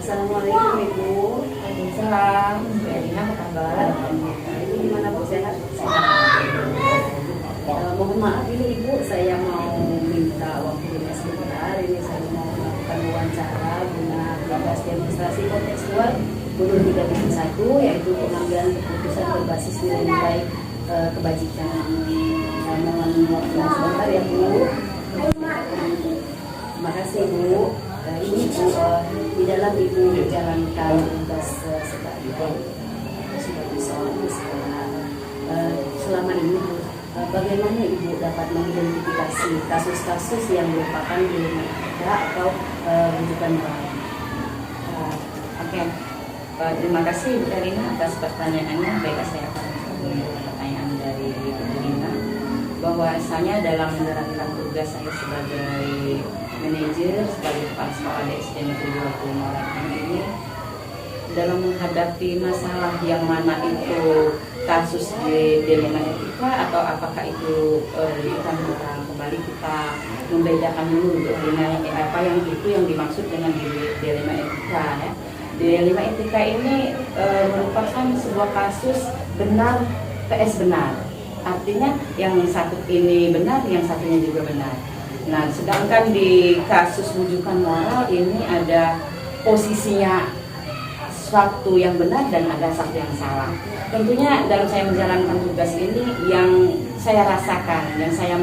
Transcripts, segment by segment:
Assalamualaikum Ibu. Waalaikumsalam. Bu Erina, apa kabar? Ibu gimana Bu, sehat? Sehat. Mohon maaf ini Ibu, saya mau minta waktunya sebentar. Ini saya mau melakukan wawancara guna tugas demonstrasi kontekstual Budur 3.1, yaitu pengambilan keputusan berbasis nilai-nilai kebajikan. Mohon waktunya sebentar ya Bu. Terima kasih Bu. Ini Bu, di dalam Ibu menjalankan tugas sebagai seorang sekolah, selama ini Bu, bagaimana Ibu dapat mengidentifikasi kasus-kasus yang merupakan dilematika atau rujukan baik? Oke. Terima kasih Bu Erina atas pertanyaannya. Baik, saya akan menjawab pertanyaan dari Bu Erina. Bahwasanya dalam menjalankan tugas saya sebagai manajer, sebagai kepala sekolah di SD Negeri 20 Morakan ini, dalam menghadapi masalah yang mana itu kasus di dilema etika atau apakah itu rujukan moral, kembali kita membedakan dulu apa yang itu yang dimaksud dengan dilema etika ya. Dilema etika ini merupakan sebuah kasus benar PS benar. Artinya yang satu ini benar, yang satunya juga benar. Nah, sedangkan di kasus rujukan moral ini ada posisinya suatu yang benar dan ada satu yang salah. Tentunya dalam saya menjalankan tugas ini yang saya rasakan, yang saya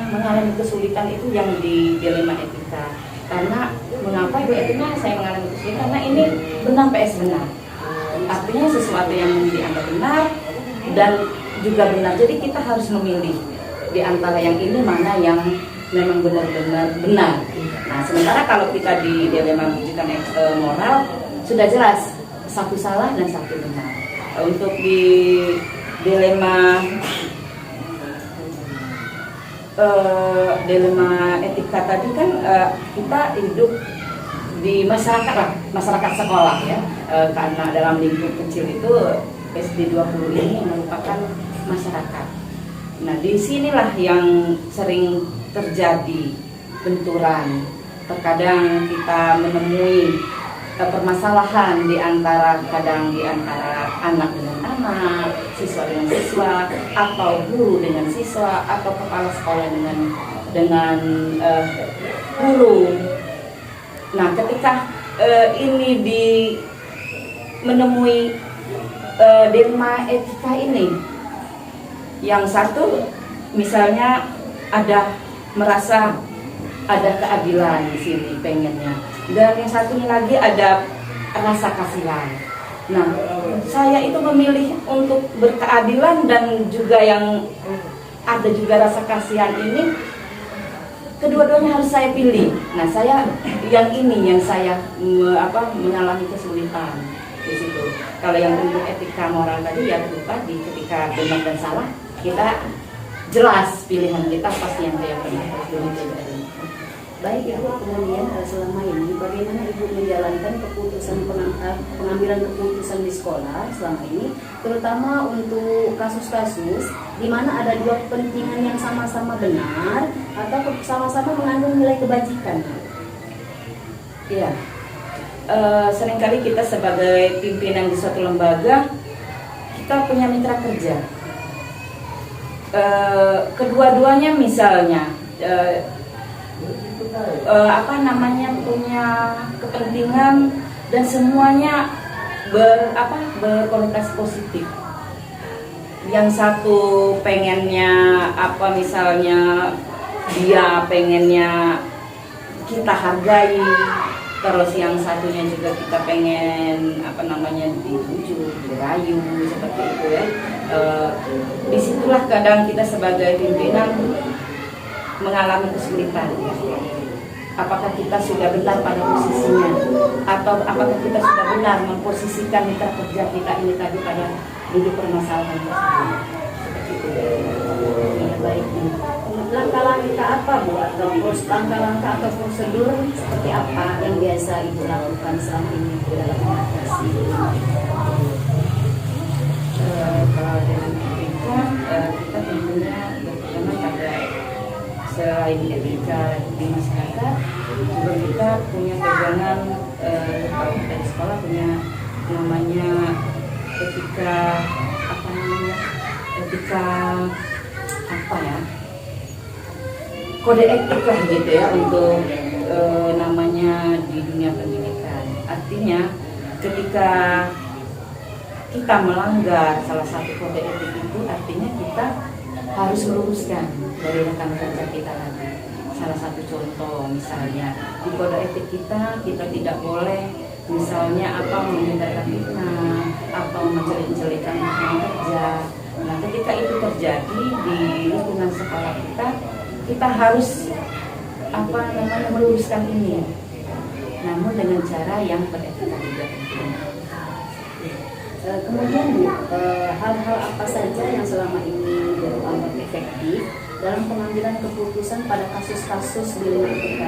mengalami kesulitan itu yang di dilema etika. Karena mengapa Bu Erina saya mengalami kesulitan? Karena ini benar PS benar. Artinya sesuatu yang dianggap benar dan juga benar. Jadi kita harus memilih di antara yang ini mana yang memang benar-benar benar. Nah, sementara kalau kita di dilema rujukan moral sudah jelas satu salah dan satu benar. Untuk di dilema etika tadi kan kita hidup di masyarakat sekolah ya, karena dalam lingkup kecil itu SD 20 ini merupakan masyarakat. Nah, disinilah yang sering terjadi benturan. Terkadang kita menemui permasalahan di antara anak dengan anak, siswa dengan siswa, atau guru dengan siswa, atau kepala sekolah dengan guru. Nah, ketika ini menemui dilema etika ini, yang satu misalnya merasa ada keadilan di sini pengennya, dan yang satunya lagi ada rasa kasihan. Nah, saya itu memilih untuk berkeadilan dan juga yang ada juga rasa kasihan ini, kedua-duanya harus saya pilih. Nah, saya yang ini yang saya mengalami kesulitan di situ. Kalau yang untuk etika moral tadi ya tadi ketika benar dan salah kita jelas pilihan kita pasti yang kayak benar. Baik Ibu, kemudian selama ini bagaimana Ibu menjalankan pengambilan keputusan di sekolah selama ini, terutama untuk kasus-kasus di mana ada dua kepentingan yang sama-sama benar atau sama-sama mengandung nilai kebajikan? Iya, seringkali kita sebagai pimpinan di suatu lembaga kita punya mitra kerja. Kedua-duanya misalnya punya kepentingan dan semuanya berkonotasi positif. Yang satu pengennya misalnya dia pengennya kita hargai, terus yang satunya juga kita pengen dibujuk, dirayu seperti itu ya. Disitulah kadang kita sebagai pimpinan mengalami kesulitan. Apakah kita sudah benar pada posisinya, atau apakah kita sudah benar memposisikan mitra kerja kita ini tadi pada duduk permasalahan tersebut. Seperti itu. Ya, baik. Langkah-langkah apa Bu, atau langkah-langkah atau prosedur seperti apa yang biasa Ibu lakukan selama ini dalam mengatasi? Kalau dari etika, kita tentunya pertama pada selain etika di masyarakat juga kita kita punya pegangan, kalau kita di sekolah punya namanya etika apa namanya etika apa ya, kode etik lah gitu ya untuk namanya di dunia pendidikan. Artinya ketika kita melanggar salah satu kode etik itu, artinya kita harus meluruskan dari rekan kerja kita lagi. Salah satu contoh misalnya di kode etik kita tidak boleh misalnya apa menghindarkan fitnah atau menjelek-jelekan rekan kerja. Nah, ketika itu terjadi di lingkungan sekolah kita harus apa namanya meluruskan ini, namun dengan cara yang beretika juga. Kemudian Bu, hal-hal apa saja yang selama ini dianggap efektif dalam pengambilan keputusan pada kasus-kasus di lingkungan etika?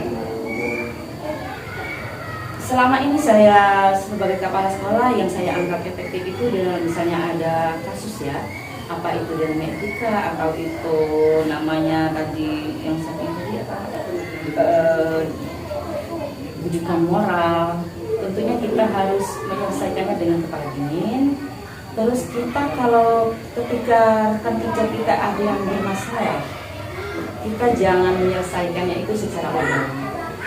Selama ini saya sebagai kepala sekolah yang saya anggap efektif itu dengan misalnya ada kasus ya, apa itu dengan etika atau itu namanya tadi yang saya tadi apa bujukan moral. Tentunya kita harus menyelesaikannya dengan kepala dingin. Terus kita kalau ketika rekan kerja kita ada yang bermasalah, kita jangan menyelesaikannya itu secara umum.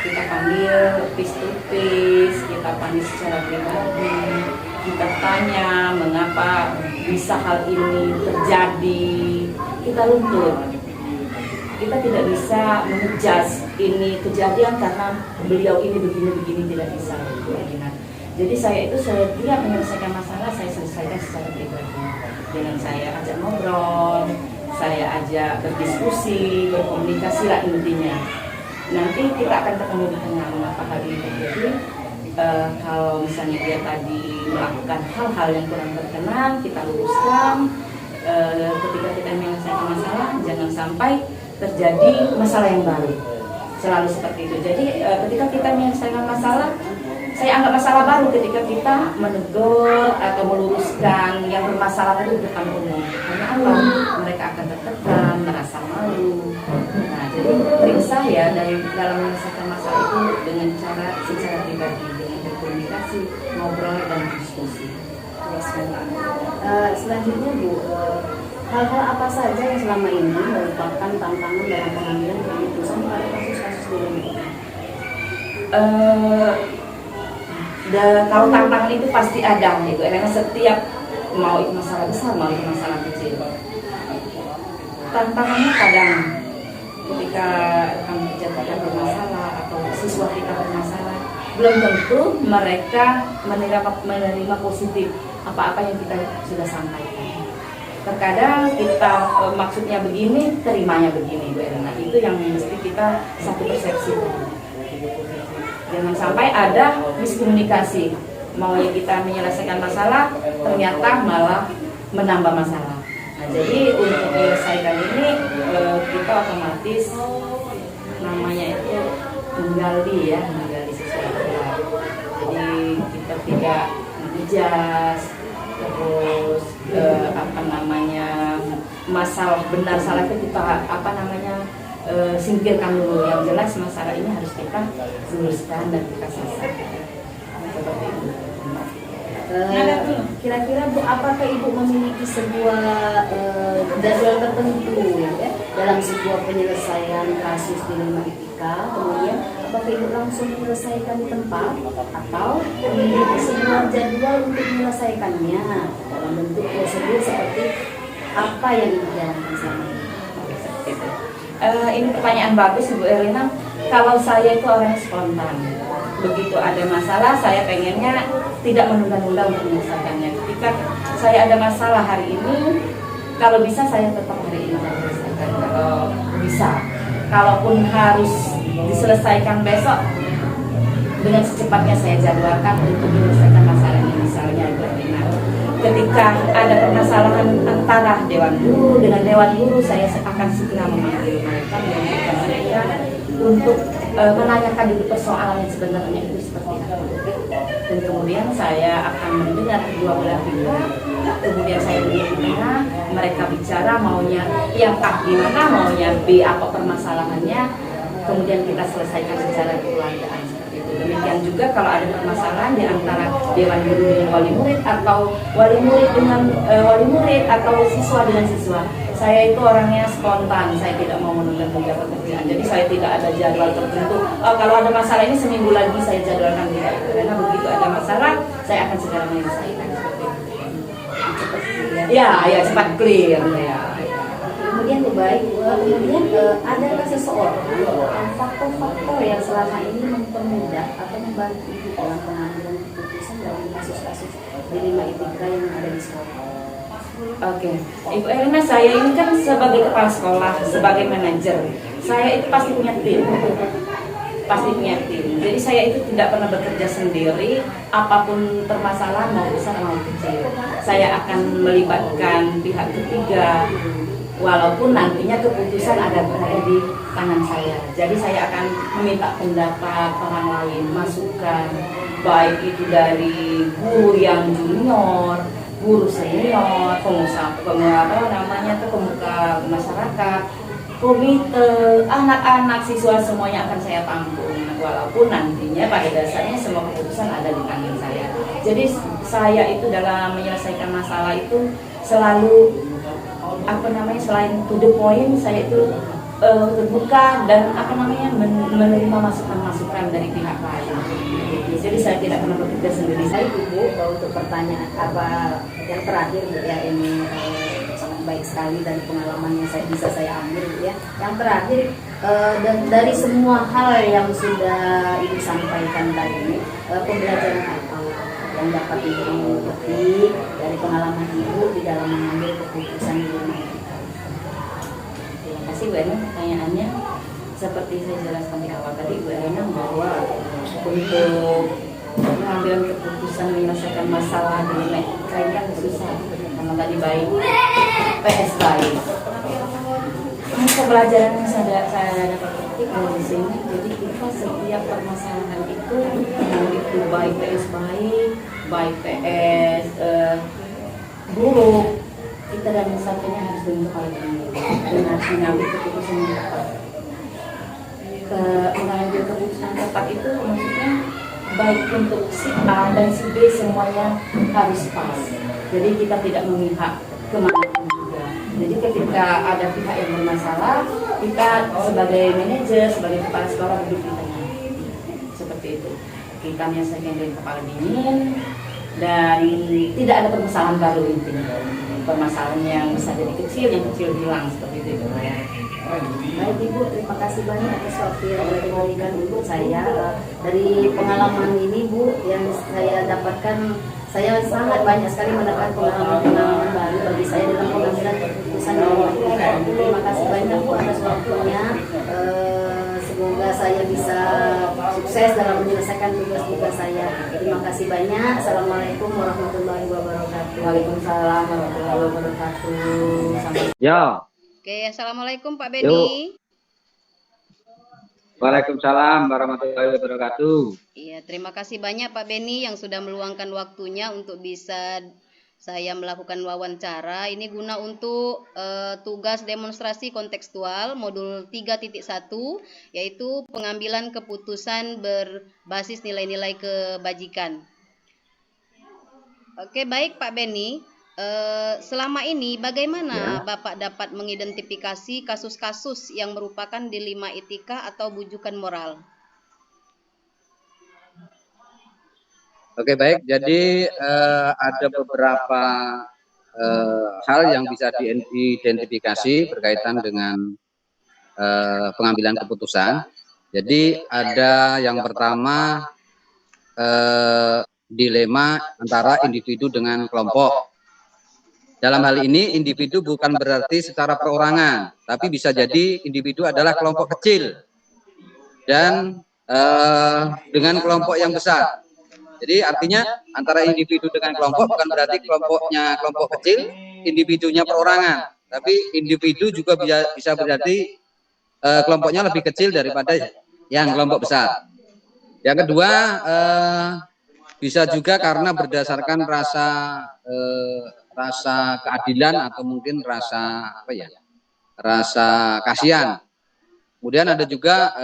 Kita panggil face to face, kita panggil secara pribadi, kita tanya mengapa bisa hal ini terjadi, kita runtut. Kita tidak bisa mengejas ini kejadian karena beliau ini begini-begini, tidak bisa. Jadi saya itu setiap menyelesaikan masalah saya selesaikan secara pribadi. Dengan saya ajak ngobrol, saya ajak berdiskusi, berkomunikasi lah intinya. Nanti kita akan ketemu di tengah mengapa hal ini terjadi. Kalau misalnya dia tadi melakukan hal-hal yang kurang berkenan, kita luruskan. Ketika kita menyelesaikan masalah, jangan sampai terjadi masalah yang baru. Selalu seperti itu. Jadi ketika kita menyelesaikan masalah, saya anggap masalah baru ketika kita menegur atau meluruskan yang bermasalah itu di depan umum. Karena apa? Mereka akan tertekan, merasa malu. Nah, jadi trik saya dalam menyelesaikan masalah itu dengan cara secara pribadi, dengan berkomunikasi, ngobrol dan diskusi. Selanjutnya Bu, hal-hal apa saja yang selama ini merupakan tantangan dalam pengambilan keputusan pada kasus-kasus di lingkungan? Kalau tantangan itu pasti ada gitu, karena setiap mau itu masalah besar, mau itu masalah kecil. Tantangannya kadang ketika rekan kerja kita bermasalah atau siswa kita bermasalah, belum tentu mereka menerima positif apa-apa yang kita sudah sampaikan. Terkadang kita maksudnya begini, terimanya begini, Bu Erna. Itu yang mesti kita satu persepsi. Jangan sampai ada miskomunikasi. Mau kita menyelesaikan masalah, ternyata malah menambah masalah. Nah, jadi untuk menyelesaikan ini kita otomatis namanya itu menggali sesuatu. Jadi kita tidak mengejas, terus masalah benar salah itu kita singkirkan dulu. Yang jelas masalah ini harus kita luruskan dan kita selesaikan. Seperti itu. Kira-kira Bu, apakah Ibu memiliki sebuah jadwal tertentu ya dalam sebuah penyelesaian kasus di lingkungan etika? Kemudian apakah Ibu langsung menyelesaikan di tempat atau memiliki sebuah jadwal untuk menyelesaikannya dalam bentuk prosedur seperti apa yang Ibu jalankan selama ini? Ini pertanyaan bagus Ibu Erlina. Kalau saya itu orang spontan, begitu ada masalah saya pengennya tidak menunda-nunda untuk menyelesaikannya. Ketika saya ada masalah hari ini, kalau bisa saya tetap hari ini menyelesaikan. Kalau bisa, kalaupun harus diselesaikan besok, dengan secepatnya saya jadwalkan untuk menyelesaikan masalah ini. Misalnya Ibu Erlina, ketika ada permasalahan antara Dewan Guru dengan Dewan Guru, saya akan segera memanggil mereka untuk menanyakan dulu persoalan yang sebenarnya itu seperti apa. Dan kemudian saya akan mendengar kedua belah pihak. Kemudian saya duduk di tengah, mereka bicara maunya yang A gimana, maunya B apa permasalahannya. Kemudian kita selesaikan secara kekeluargaan seperti itu. kemudian juga kalau ada permasalahan di antara dewan guru dengan wali murid, atau wali murid dengan wali murid, atau siswa dengan siswa, saya itu orangnya spontan, saya tidak mau menunda-nunda pekerjaan. Jadi saya tidak ada jadwal tertentu. Kalau ada masalah ini seminggu lagi saya jadwalkan, tidak. Karena begitu ada masalah, saya akan segera menyelesaikan. Ya, cepat clear ya. Kemudian baik, kemudian adakah seseorang faktor-faktor yang selama ini mempermudah atau membantu ibu dalam pengambilan keputusan dalam kasus-kasus dilema etika yang ada di sekolah? Oke, Ibu Erina, saya ini kan sebagai kepala sekolah, sebagai manajer, saya itu pasti punya tim. Jadi saya itu tidak pernah bekerja sendiri, apapun permasalahan mau besar mau kecil. Saya akan melibatkan pihak ketiga, walaupun nantinya keputusan ada berada di tangan saya. Jadi saya akan meminta pendapat orang lain, masukan, baik itu dari guru yang junior, guru senior, pemuka masyarakat, komite, anak-anak, siswa, semuanya akan saya tampung. Walaupun nantinya pada dasarnya semua keputusan ada di tangan saya. Jadi saya itu dalam menyelesaikan masalah itu selalu selain to the point, saya itu terbuka dan menerima masukan-masukan dari pihak lain. Jadi saya tidak pernah bekerja sendiri. Saya Ibu, untuk pertanyaan yang terakhir ya, ini sangat baik sekali dari pengalaman yang saya ambil ya. Yang terakhir, dari semua hal yang sudah Ibu sampaikan tadi, pembelajaran apa yang dapat Ibu petik dari pengalaman Ibu di dalam mengambil keputusan di rumah? Terima kasih Bu Erina, pertanyaannya seperti saya jelaskan di awal tadi, Bu Erina, bahwa untuk pengambilan keputusan menyelesaikan masalah di mereka ini kan susah, karena tadi baik PS baik. Pelajaran yang saya dapat petik dari sini, jadi kita setiap permasalahan itu, mau itu baik PS baik PS buruk, kita dan satunya harus bentuk ini dan harus mengambil keputusan yang tepat. Mengambil keputusan tepat itu maksudnya baik untuk si A dan si B semuanya harus pas. Jadi kita tidak memihak kemana-mana juga. Jadi ketika ada pihak yang bermasalah, kita sebagai manajer, sebagai kepala sekolah duduk di tengah. Seperti itu. Kita menyelesaikan dengan kepala dingin dan tidak ada permasalahan baru intinya. Permasalahan yang bisa jadi kecil, yang kecil hilang seperti itu. Baik Ibu, terima kasih banyak atas waktu yang sudah diberikan Ibu. Saya dari pengalaman ini Bu yang saya dapatkan, saya sangat banyak sekali mendapat pengalaman-pengalaman baru bagi saya dalam pengambilan keputusan di rumah etika. Terima kasih banyak Bu atas waktunya. Semoga saya bisa sukses dalam menyelesaikan tugas-tugas saya. Terima kasih banyak. Assalamualaikum warahmatullahi wabarakatuh. Waalaikumsalam warahmatullahi wabarakatuh. Ya. Oke, assalamualaikum Pak Beni. Waalaikumsalam warahmatullahi wabarakatuh. Iya, terima kasih banyak Pak Beni yang sudah meluangkan waktunya untuk bisa saya melakukan wawancara. Ini guna untuk tugas demonstrasi kontekstual modul 3.1, yaitu pengambilan keputusan berbasis nilai-nilai kebajikan. Oke, baik Pak Beni. Selama ini bagaimana Bapak dapat mengidentifikasi kasus-kasus yang merupakan dilema etika atau bujukan moral? Oke, baik. Jadi ada beberapa hal yang bisa diidentifikasi berkaitan dengan pengambilan keputusan. Jadi ada yang pertama dilema antara individu dengan kelompok. Dalam hal ini individu bukan berarti secara perorangan, tapi bisa jadi individu adalah kelompok kecil dan dengan kelompok yang besar. Jadi artinya antara individu dengan kelompok bukan berarti kelompoknya kelompok kecil, individunya perorangan, tapi individu juga bisa berarti kelompoknya lebih kecil daripada yang kelompok besar. Yang kedua bisa juga karena berdasarkan rasa keadilan atau mungkin rasa rasa kasihan. Kemudian ada juga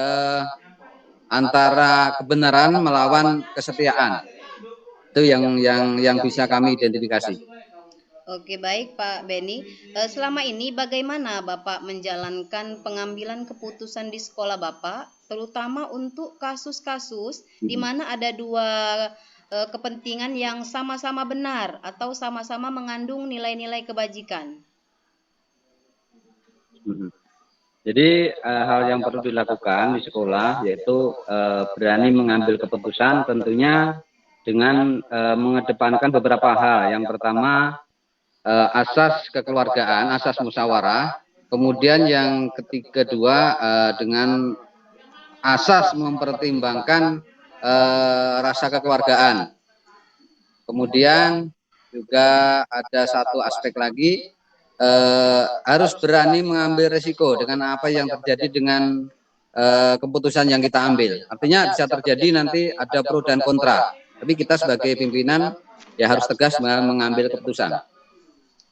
antara kebenaran melawan kesetiaan. Itu yang bisa kami identifikasi. Oke, baik Pak Beni. Selama ini bagaimana Bapak menjalankan pengambilan keputusan di sekolah Bapak, terutama untuk kasus-kasus di mana ada dua kepentingan yang sama-sama benar atau sama-sama mengandung nilai-nilai kebajikan? Jadi hal yang perlu dilakukan di sekolah yaitu berani mengambil keputusan, tentunya dengan mengedepankan beberapa hal. Yang pertama, asas kekeluargaan, asas musyawarah. Kemudian yang kedua, dengan asas mempertimbangkan rasa kekeluargaan. Kemudian juga ada satu aspek lagi, harus berani mengambil risiko dengan apa yang terjadi dengan keputusan yang kita ambil. Artinya bisa terjadi nanti ada pro dan kontra. Tapi kita sebagai pimpinan ya harus tegas mengambil keputusan.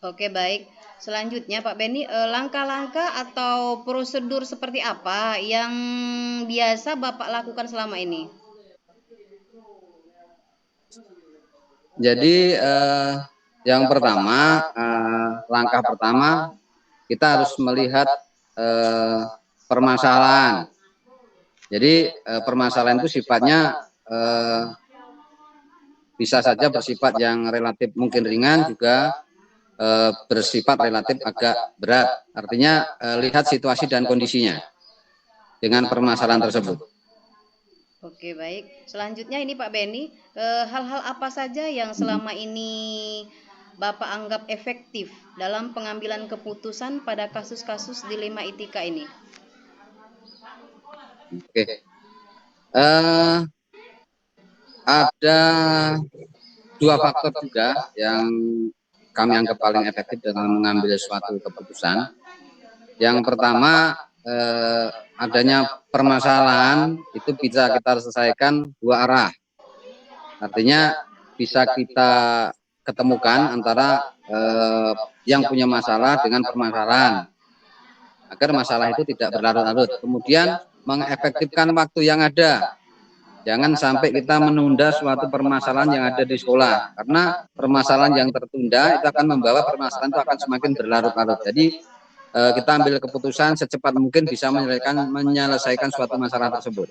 Oke, baik. Selanjutnya Pak Beni, langkah-langkah atau prosedur seperti apa yang biasa Bapak lakukan selama ini? Jadi yang pertama, langkah pertama kita harus melihat permasalahan. Jadi permasalahan itu sifatnya bisa saja bersifat yang relatif mungkin ringan, juga bersifat relatif agak berat. Artinya lihat situasi dan kondisinya dengan permasalahan tersebut. Oke, baik. Selanjutnya ini Pak Beni, hal-hal apa saja yang selama ini Bapak anggap efektif dalam pengambilan keputusan pada kasus-kasus dilema etika ini? Oke. Ada dua faktor juga yang kami anggap paling efektif dalam mengambil suatu keputusan. Yang pertama, adanya permasalahan itu bisa kita selesaikan dua arah. Artinya bisa kita ketemukan antara yang punya masalah dengan permasalahan, agar masalah itu tidak berlarut-larut. Kemudian mengefektifkan waktu yang ada. Jangan sampai kita menunda suatu permasalahan yang ada di sekolah, karena permasalahan yang tertunda itu akan membawa permasalahan itu akan semakin berlarut-larut. Jadi kita ambil keputusan secepat mungkin bisa menyelesaikan suatu masalah tersebut.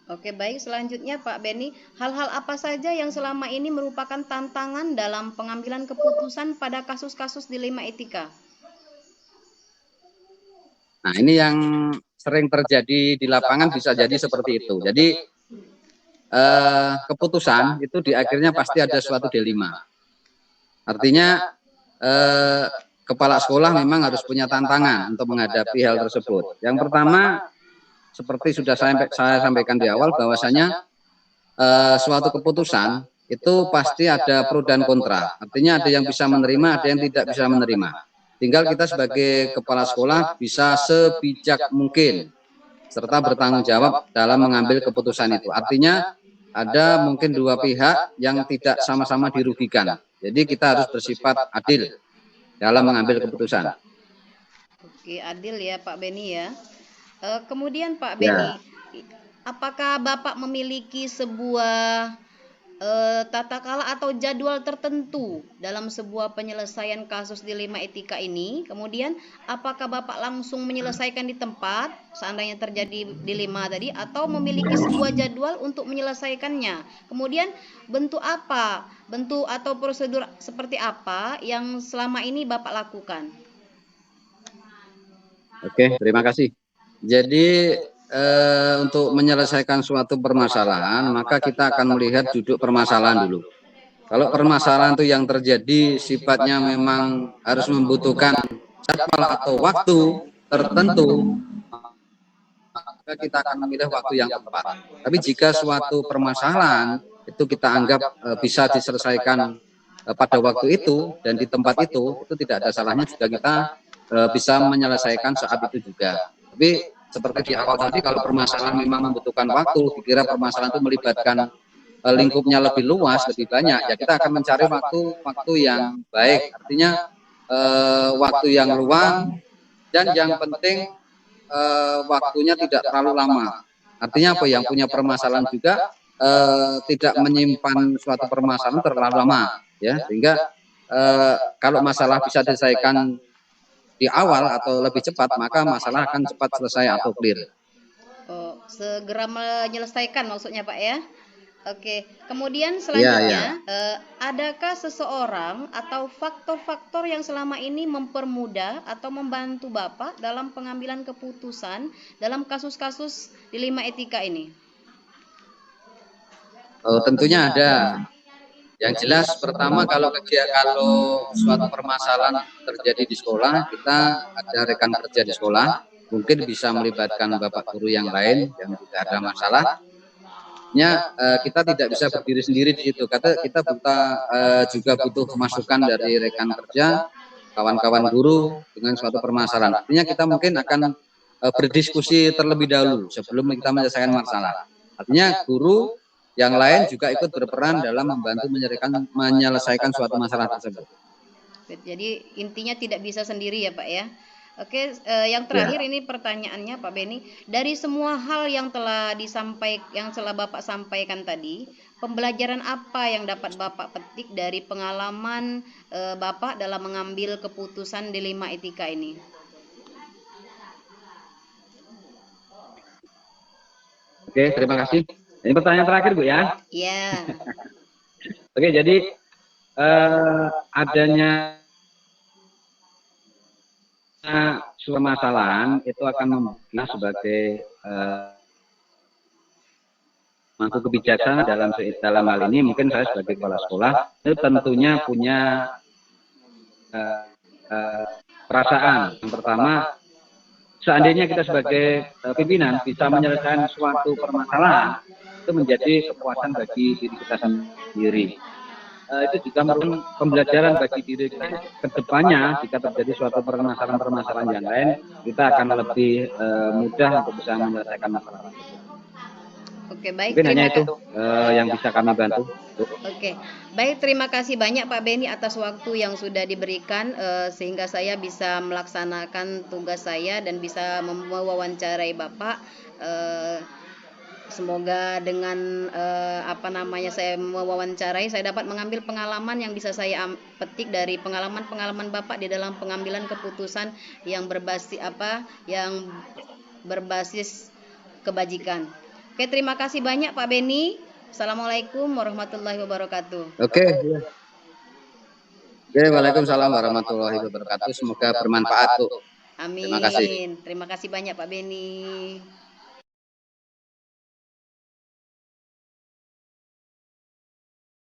Oke, baik. Selanjutnya Pak Beni, hal-hal apa saja yang selama ini merupakan tantangan dalam pengambilan keputusan pada kasus-kasus dilema etika? Nah, ini yang sering terjadi di lapangan bisa jadi seperti itu. Jadi keputusan itu di akhirnya pasti ada suatu dilema. Artinya kepala sekolah memang harus punya tantangan untuk menghadapi hal tersebut. Yang pertama, seperti sudah saya sampaikan di awal, bahwasanya suatu keputusan itu pasti ada pro dan kontra. Artinya ada yang bisa menerima, ada yang tidak bisa menerima. Tinggal kita sebagai kepala sekolah bisa sebijak mungkin serta bertanggung jawab dalam mengambil keputusan itu. Artinya ada mungkin dua pihak yang tidak sama-sama dirugikan. Jadi kita harus bersifat adil dalam mengambil keputusan. Oke, adil ya Pak Beni ya. Kemudian Pak Beni, apakah Bapak memiliki sebuah tata kala atau jadwal tertentu dalam sebuah penyelesaian kasus dilema etika ini? Kemudian apakah Bapak langsung menyelesaikan di tempat seandainya terjadi dilema tadi, atau memiliki sebuah jadwal untuk menyelesaikannya? Kemudian bentuk atau prosedur seperti apa yang selama ini Bapak lakukan? Oke, terima kasih. Jadi untuk menyelesaikan suatu permasalahan, maka kita akan melihat duduk permasalahan dulu. Kalau permasalahan itu yang terjadi sifatnya memang harus membutuhkan jadwal atau waktu tertentu, maka kita akan memilih waktu yang tepat. Tapi jika suatu permasalahan itu kita anggap bisa diselesaikan pada waktu itu dan di tempat itu tidak ada salahnya juga kita bisa menyelesaikan saat itu juga. Tapi seperti di awal tadi, kalau permasalahan memang membutuhkan waktu, dikira permasalahan itu melibatkan lingkupnya lebih luas, lebih banyak, ya kita akan mencari waktu yang baik. Artinya waktu yang luang, dan yang penting waktunya tidak terlalu lama. Artinya apa? Yang punya permasalahan juga tidak menyimpan suatu permasalahan terlalu lama, ya, sehingga kalau masalah bisa diselesaikan di awal atau lebih cepat, maka masalah akan cepat selesai atau clear. Oh, segera menyelesaikan maksudnya Pak ya. Oke, kemudian Iya, selanjutnya, iya. adakah seseorang atau faktor-faktor yang selama ini mempermudah atau membantu Bapak dalam pengambilan keputusan dalam kasus-kasus dilema etika ini? Tentunya ada. Yang jelas pertama kalau suatu permasalahan terjadi di sekolah, kita ada rekan kerja di sekolah, mungkin bisa melibatkan bapak guru yang lain yang tidak ada masalah. Kita tidak bisa berdiri sendiri di situ. Kita juga butuh masukan dari rekan kerja, kawan-kawan guru dengan suatu permasalahan. Artinya kita mungkin akan berdiskusi terlebih dahulu sebelum kita menyelesaikan masalah. Artinya guru yang lain juga ikut berperan dalam membantu menyelesaikan suatu masalah tersebut. Jadi intinya tidak bisa sendiri ya Pak ya. Oke, yang terakhir ini pertanyaannya Pak Beni, dari semua hal yang telah Bapak sampaikan tadi, pembelajaran apa yang dapat Bapak petik dari pengalaman Bapak dalam mengambil keputusan dilema etika ini? Oke, terima kasih. Ini pertanyaan terakhir Bu ya. Iya. Oke, jadi adanya suatu permasalahan itu akan membuat sebagai mangku kebijaksanaan dalam hal ini mungkin saya sebagai kepala sekolah itu tentunya punya perasaan. Yang pertama, seandainya kita sebagai pimpinan bisa menyelesaikan suatu permasalahan, itu menjadi kepuasan bagi diri kita sendiri. Itu juga merupakan pembelajaran bagi diri kita ke depannya. Jika terjadi suatu permasalahan-permasalahan yang lain, kita akan lebih mudah untuk bisa menyelesaikan masalah tersebut. Oke, baik. Mungkin hanya itu yang bisa kami bantu. Oke, baik, terima kasih banyak Pak Beni atas waktu yang sudah diberikan sehingga saya bisa melaksanakan tugas saya dan bisa mewawancarai Bapak. Semoga dengan saya mewawancarai, saya dapat mengambil pengalaman yang bisa saya petik dari pengalaman-pengalaman Bapak di dalam pengambilan keputusan yang berbasis kebajikan. Oke, terima kasih banyak Pak Beni. Assalamualaikum warahmatullahi wabarakatuh. Oke. Waalaikumsalam warahmatullahi wabarakatuh. Semoga bermanfaat, Bu. Amin. Terima kasih. Terima kasih banyak Pak Beni.